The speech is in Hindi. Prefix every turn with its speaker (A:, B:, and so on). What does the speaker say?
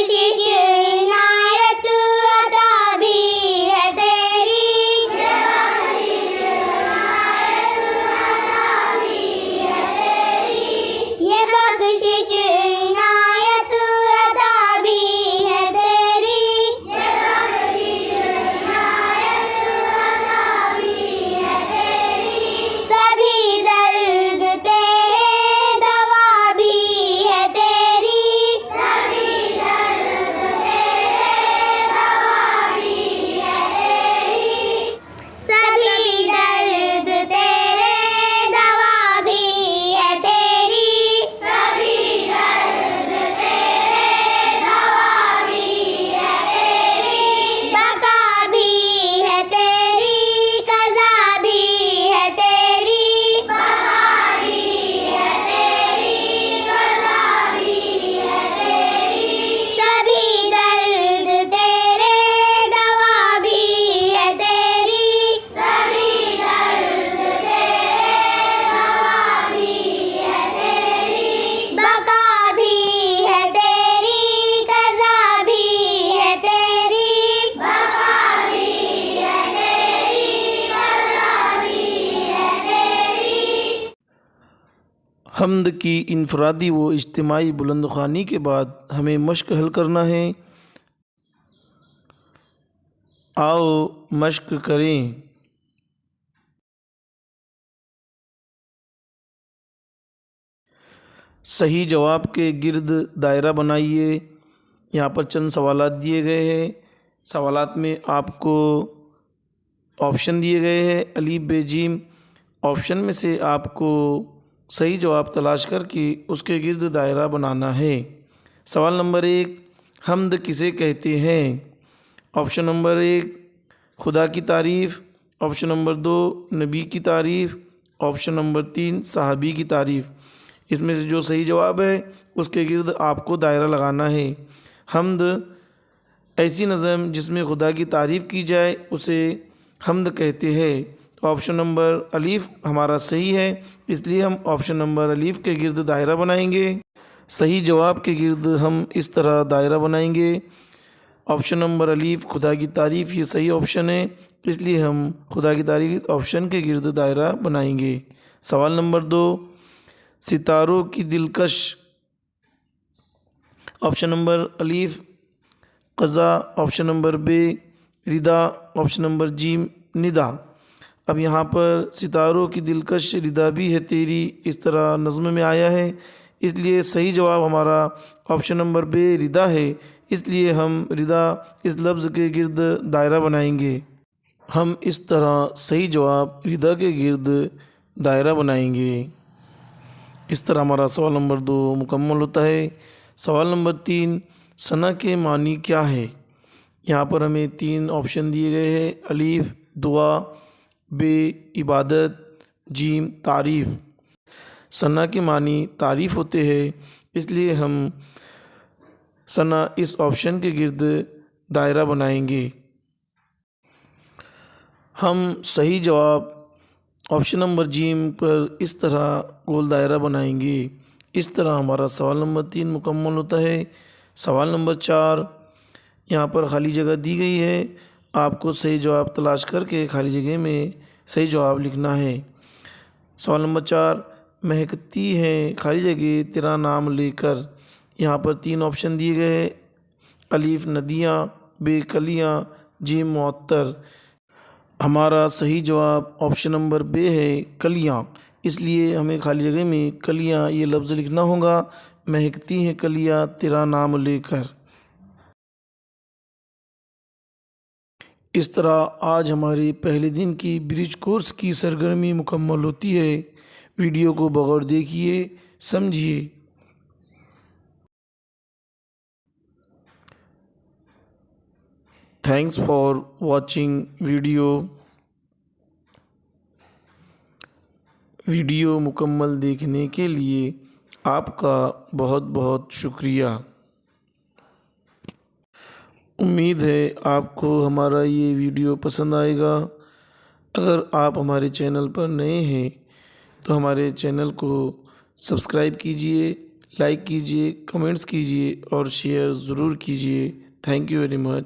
A: बख्शिश इनायत अता भी है तेरी, ये बख्शिश इनायत अता भी है तेरी, ये बख्शिश इनायत अता भी है तेरी, ये बख्शिश इनायत अता भी है तेरी। सभी दर्द तेरे दवा भी है तेरी, सभी दर्द तेरे दवा भी है तेरी, सभी दर्द तेरे दवा भी है तेरी, सभी दर्द तेरे दवा भी है तेरी। बका भी है तेरी, कज़ा भी है तेरी, बका भी है तेरी, कज़ा भी है तेरी। सभी दर्द तेरे दवा भी है तेरी, सभी दर्द तेरे दवा भी है तेरी। बका भी है तेरी, कज़ा भी है तेरी, बका भी है तेरी, कज़ा भी है तेरी।
B: हम्द की इनफरादी व इज्तिमाई बुलंद ख़्वानी के बाद हमें मश्क हल करना है। आओ मश्क करें। सही जवाब के गिर्द दायरा बनाइए। यहाँ पर चंद सवालात दिए गए हैं। सवालात में आपको ऑप्शन दिए गए हैं अलीफ बे जीम। ऑप्शन में से आपको सही जवाब तलाश करके उसके गिर्द दायरा बनाना है। सवाल नंबर 1, हम्द किसे कहते हैं? ऑप्शन नंबर 1 खुदा की तारीफ़, ऑप्शन नंबर 2 नबी की तारीफ़, ऑप्शन नंबर 3 सहाबी की तारीफ़। इसमें से जो सही जवाब है उसके गिर्द आपको दायरा लगाना है। हम्द ऐसी नज़म जिसमें खुदा की तारीफ़ की जाए उसे हम्द कहते हैं। तो ऑप्शन नंबर अलीफ़ हमारा सही है, इसलिए हम ऑप्शन नंबर अलीफ़ के गिर्द दायरा बनाएंगे। सही जवाब के गिर्द हम इस तरह दायरा बनाएंगे। ऑप्शन नंबर अलीफ़ खुदा की तारीफ़ ये सही ऑप्शन है, इसलिए हम खुदा की तारीफ़ ऑप्शन के गिर्द दायरा बनाएंगे। सवाल नंबर 2, सितारों की दिलकश। ऑप्शन नंबर अलीफ़ क़ज़ा, ऑप्शन नंबर बे रिदा, ऑप्शन नंबर जीम निदा। अब यहाँ पर सितारों की दिलकश रिदा भी है तेरी इस तरह नज़्म में आया है, इसलिए सही जवाब हमारा ऑप्शन नंबर बे रिदा है, इसलिए हम रिदा इस लफ्ज़ के गिर्द दायरा बनाएंगे। हम इस तरह सही जवाब रिदा के गिर्द दायरा बनाएंगे। इस तरह हमारा सवाल नंबर 2 मुकम्मल होता है। सवाल नंबर 3, सना के मानी क्या है? यहाँ पर हमें 3 ऑप्शन दिए गए हैं अलीफ़ दुआ, बे इबादत, जीम तारीफ़। सना के मानी तारीफ़ होते हैं, इसलिए हम सना इस ऑप्शन के गिर्द दायरा बनाएंगे। हम सही जवाब ऑप्शन नंबर जीम पर इस तरह गोल दायरा बनाएंगे। इस तरह हमारा सवाल नंबर 3 मुकम्मल होता है। सवाल नंबर 4, यहाँ पर खाली जगह दी गई है, आपको सही जवाब तलाश करके खाली जगह में सही जवाब लिखना है। सवाल नंबर 4, महकती है खाली जगह तेरा नाम लेकर। यहाँ पर 3 ऑप्शन दिए गए हैं अलीफ़ नदियाँ, बे कलियाँ, जीम मुअत्तर। हमारा सही जवाब ऑप्शन नंबर बे है कलियाँ, इसलिए हमें खाली जगह में कलियाँ ये लफ्ज़ लिखना होगा। महकती हैं कलियाँ तेरा नाम लेकर। इस तरह आज हमारे पहले दिन की ब्रिज कोर्स की सरगर्मी मुकम्मल होती है। वीडियो को बगौर देखिए, समझिए। थैंक्स फॉर वॉचिंग वीडियो मुकम्मल देखने के लिए आपका बहुत बहुत शुक्रिया। उम्मीद है आपको हमारा ये वीडियो पसंद आएगा। अगर आप हमारे चैनल पर नए हैं तो हमारे चैनल को सब्सक्राइब कीजिए, लाइक कीजिए, कमेंट्स कीजिए और शेयर ज़रूर कीजिए। Thank you very much.